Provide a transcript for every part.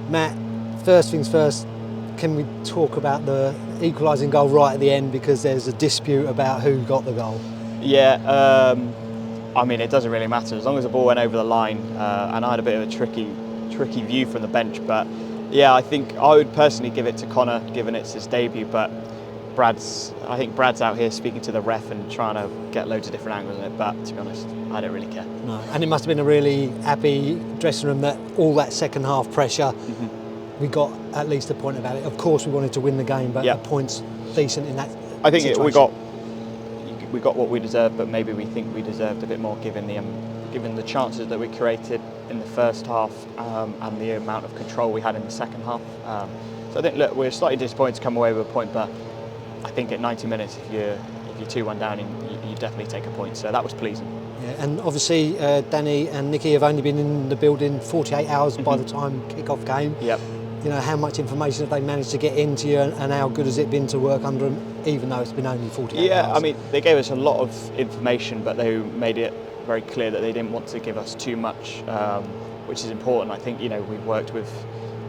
Matt, first things first, can we talk about the equalising goal right at the end, because there's a dispute about who got the goal? Yeah, I mean, it doesn't really matter as long as the ball went over the line, and I had a bit of a tricky view from the bench. But yeah, I think I would personally give it to Connor, given it's his debut. But I think Brad's out here speaking to the ref and trying to get loads of different angles on it. But to be honest, I don't really care. No, and it must have been a really happy dressing room that all that second half pressure. We got at least a point about it. Of course, we wanted to win the game, but a point's decent in that. I think we got what we deserved, but maybe we think we deserved a bit more given the chances that we created in the first half, and the amount of control we had in the second half. So I think, look, we're slightly disappointed to come away with a point, but I think at 90 minutes, if you're 2-1 down, you definitely take a point. So that was pleasing. Yeah, and obviously Danny and Nicky have only been in the building 48 hours by the time kick-off came. Yep. You know, how much information have they managed to get into you, and how good has it been to work under them, even though it's been only 48 hours? Yeah, I mean, they gave us a lot of information, but they made it very clear that they didn't want to give us too much, which is important. I think, we've worked with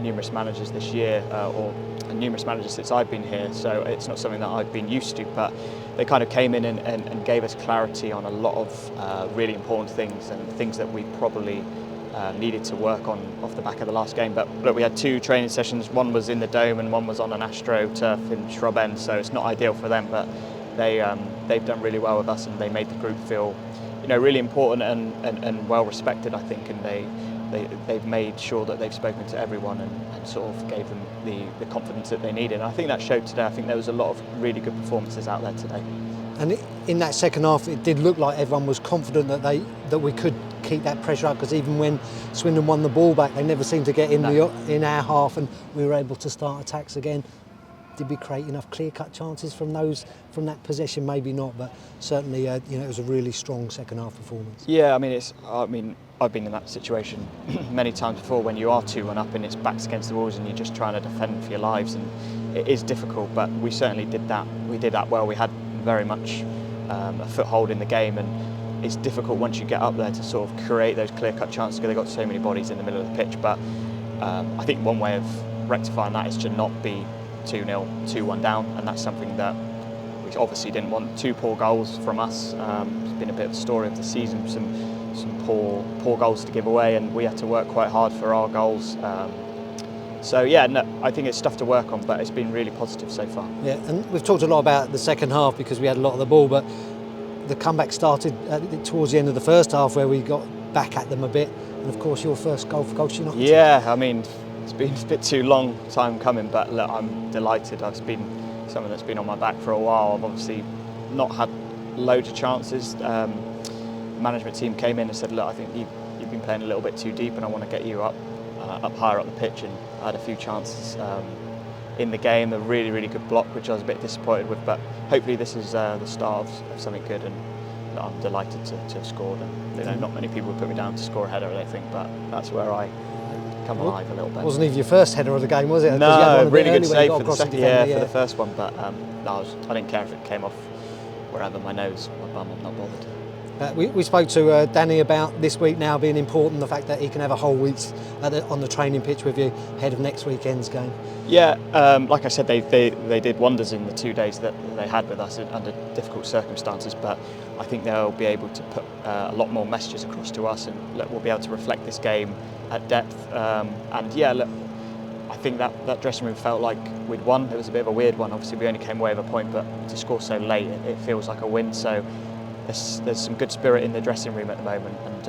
numerous managers this year, or numerous managers since I've been here, so it's not something that I've been used to, but they kind of came in and gave us clarity on a lot of really important things, and things that we probably needed to work on off the back of the last game. But look, we had 2 training sessions. One was in the Dome and one was on an Astro turf in Shrub End, so it's not ideal for them, but they've done really well with us, and they made the group feel really important and well respected, I think, and they've made sure that they've spoken to everyone and sort of gave them the confidence that they needed. And I think that showed today. I think there was a lot of really good performances out there today. And in that second half, it did look like everyone was confident that we could keep that pressure up, because even when Swindon won the ball back, they never seemed to get in our half, and we were able to start attacks again. Did we create enough clear-cut chances from that possession? Maybe not, but certainly it was a really strong second half performance. Yeah, I mean, I've been in that situation many times before, when you are 2-1 up and it's backs against the walls and you're just trying to defend for your lives, and it is difficult. But we certainly did that. We did that well. We had very much a foothold in the game, and it's difficult once you get up there to sort of create those clear-cut chances, because they've got so many bodies in the middle of the pitch. But I think one way of rectifying that is to not be 2-0, 2-1 down, and that's something that we obviously didn't want. 2 poor goals from us. It's been a bit of a story of the season, some poor goals to give away, and we had to work quite hard for our goals. So yeah, no, I think it's stuff to work on, but it's been really positive so far. Yeah, and we've talked a lot about the second half because we had a lot of the ball, but the comeback started towards the end of the first half, where we got back at them a bit, and of course your first goal for Colchester United. Yeah, I mean, it's been a bit too long time coming, but look, I'm delighted. It's been something that's been on my back for a while. I've obviously not had loads of chances. The management team came in and said, look, I think you've been playing a little bit too deep, and I want to get you up higher up the pitch, and I had a few chances in the game. A really, really good block, which I was a bit disappointed with, but hopefully this is the start of something good, and I'm delighted to have scored. And not many people would put me down to score a header, I don't think, but that's where I come alive a little bit. Wasn't even your first header of the game, was it? No, really good save for the second, for the first one, but I didn't care if it came off wherever, my nose, my bum, I'm not bothered. We spoke to Danny about this week now being important, the fact that he can have a whole week on the training pitch with you ahead of next weekend's game. Yeah, like I said, they did wonders in the 2 days that they had with us under difficult circumstances, but I think they'll be able to put a lot more messages across to us, and we'll be able to reflect this game at depth. And yeah, look, I think that dressing room felt like we'd won. It was a bit of a weird one. Obviously, we only came away with a point, but to score so late, it feels like a win. So there's some good spirit in the dressing room at the moment, and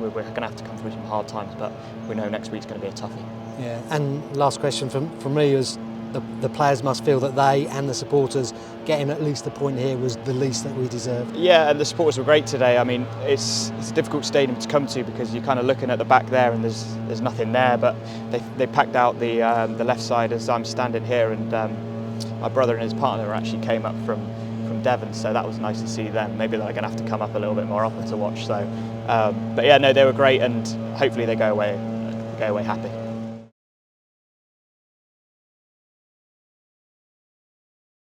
we're going to have to come through some hard times, but we know next week's going to be a toughie. Yeah, and last question from me is, the players must feel that they and the supporters getting at least a point here was the least that we deserved. Yeah, and the supporters were great today. I mean, it's a difficult stadium to come to, because you're kind of looking at the back there and there's nothing there, but they packed out the left side as I'm standing here, and my brother and his partner actually came up from Devon, so that was nice to see them. Maybe they're going to have to come up a little bit more often to watch. So, but yeah, no, they were great, and hopefully they go away happy.